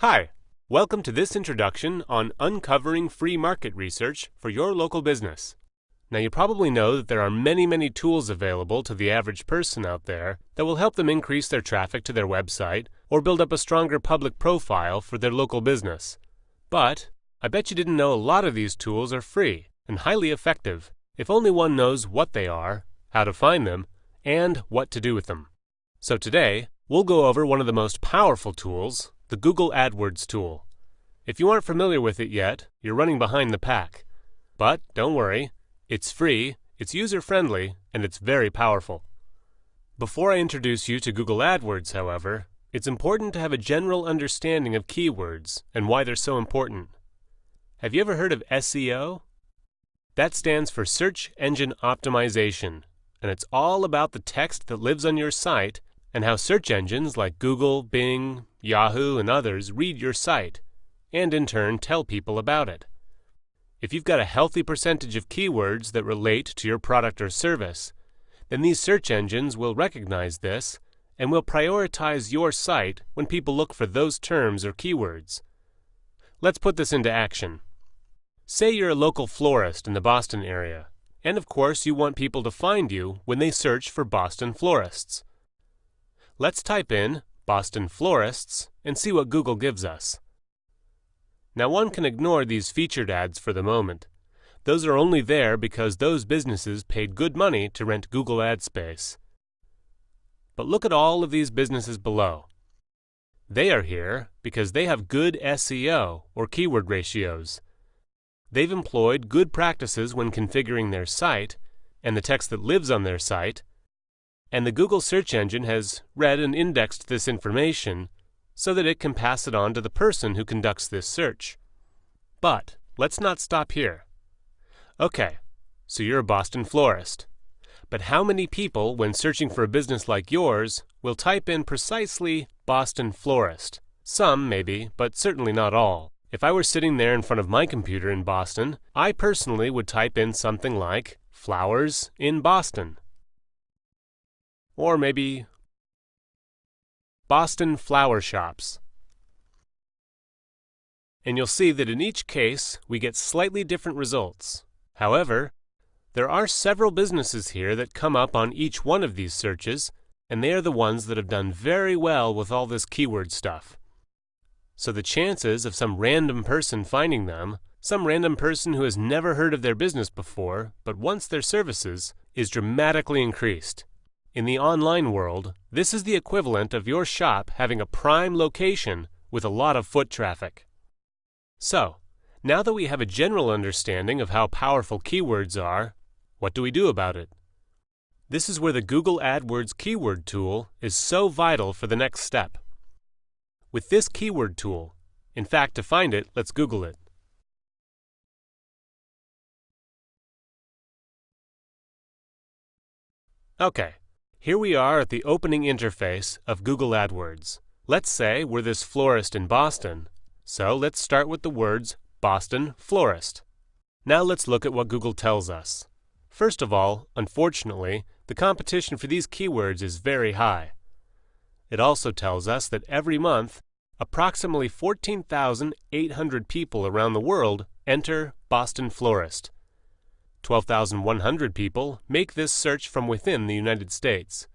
Hi, welcome to this introduction on uncovering free market research for your local business. Now you probably know that there are many tools available to the average person out there that will help them increase their traffic to their website or build up a stronger public profile for their local business. But I bet you didn't know a lot of these tools are free and highly effective if only one knows what they are, how to find them, and what to do with them. So today, we'll go over one of the most powerful tools, the Google AdWords tool. If you aren't familiar with it yet, you're running behind the pack. But don't worry, it's free, it's user-friendly, and it's very powerful. Before I introduce you to Google AdWords, however, it's important to have a general understanding of keywords and why they're so important. Have you ever heard of SEO? That stands for Search Engine Optimization, and it's all about the text that lives on your site and how search engines like Google, Bing, Yahoo, and others read your site, and in turn tell people about it. If you've got a healthy percentage of keywords that relate to your product or service, then these search engines will recognize this and will prioritize your site when people look for those terms or keywords. Let's put this into action. Say you're a local florist in the Boston area, and of course you want people to find you when they search for Boston florists. Let's type in Boston florists and see what Google gives us. Now one can ignore these featured ads for the moment. Those are only there because those businesses paid good money to rent Google ad space. But look at all of these businesses below. They are here because they have good SEO or keyword ratios. They've employed good practices when configuring their site and the text that lives on their site, and the Google search engine has read and indexed this information so that it can pass it on to the person who conducts this search. But let's not stop here. Okay, so you're a Boston florist. But how many people, when searching for a business like yours, will type in precisely Boston florist? Some, maybe, but certainly not all. If I were sitting there in front of my computer in Boston, I personally would type in something like flowers in Boston. Or maybe Boston flower shops. And you'll see that in each case we get slightly different results. However, there are several businesses here that come up on each one of these searches, and they are the ones that have done very well with all this keyword stuff. So the chances of some random person finding them, some random person who has never heard of their business before but wants their services, is dramatically increased. In the online world, this is the equivalent of your shop having a prime location with a lot of foot traffic. So, now that we have a general understanding of how powerful keywords are, what do we do about it? This is where the Google AdWords keyword tool is so vital for the next step. With this keyword tool, in fact, to find it, let's Google it. Okay. Here we are at the opening interface of Google AdWords. Let's say we're this florist in Boston, so let's start with the words Boston florist. Now let's look at what Google tells us. First of all, unfortunately, the competition for these keywords is very high. It also tells us that every month, approximately 14,800 people around the world enter Boston florist. 12,100 people make this search from within the United States.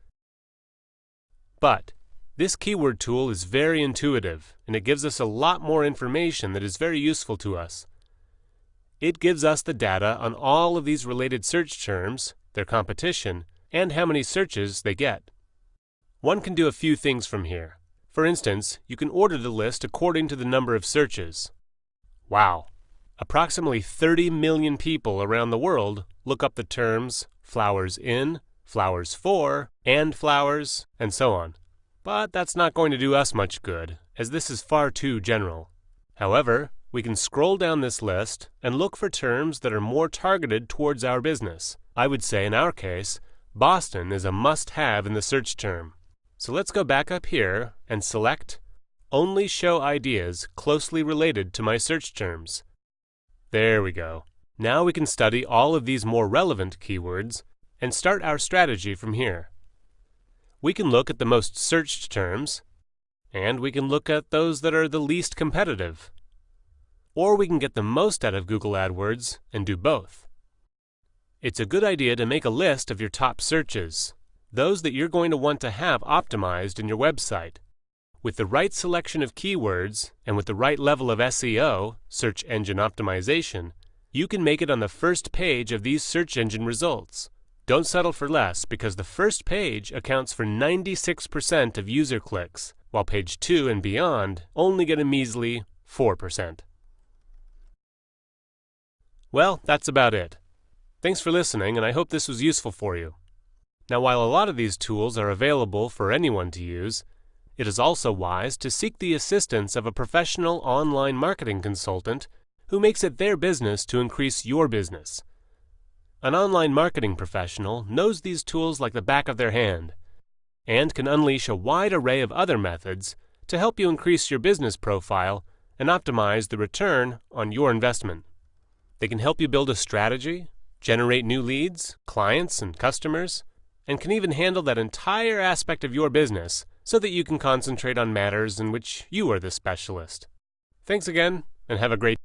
But this keyword tool is very intuitive, and it gives us a lot more information that is very useful to us. It gives us the data on all of these related search terms, their competition, and how many searches they get. One can do a few things from here. For instance, you can order the list according to the number of searches. Wow! Approximately 30 million people around the world look up the terms flowers in, flowers for, and flowers, and so on. But that's not going to do us much good, as this is far too general. However, we can scroll down this list and look for terms that are more targeted towards our business. I would say in our case, Boston is a must-have in the search term. So let's go back up here and select Only Show Ideas Closely Related to My Search Terms. There we go. Now we can study all of these more relevant keywords and start our strategy from here. We can look at the most searched terms and we can look at those that are the least competitive. Or we can get the most out of Google AdWords and do both. It's a good idea to make a list of your top searches, those that you're going to want to have optimized in your website. With the right selection of keywords and with the right level of SEO, search engine optimization, you can make it on the first page of these search engine results. Don't settle for less, because the first page accounts for 96% of user clicks, while page 2 and beyond only get a measly 4%. Well, that's about it. Thanks for listening, and I hope this was useful for you. Now, while a lot of these tools are available for anyone to use, it is also wise to seek the assistance of a professional online marketing consultant who makes it their business to increase your business. An online marketing professional knows these tools like the back of their hand and can unleash a wide array of other methods to help you increase your business profile and optimize the return on your investment. They can help you build a strategy, generate new leads, clients, and customers, and can even handle that entire aspect of your business so that you can concentrate on matters in which you are the specialist. Thanks again, and have a great day.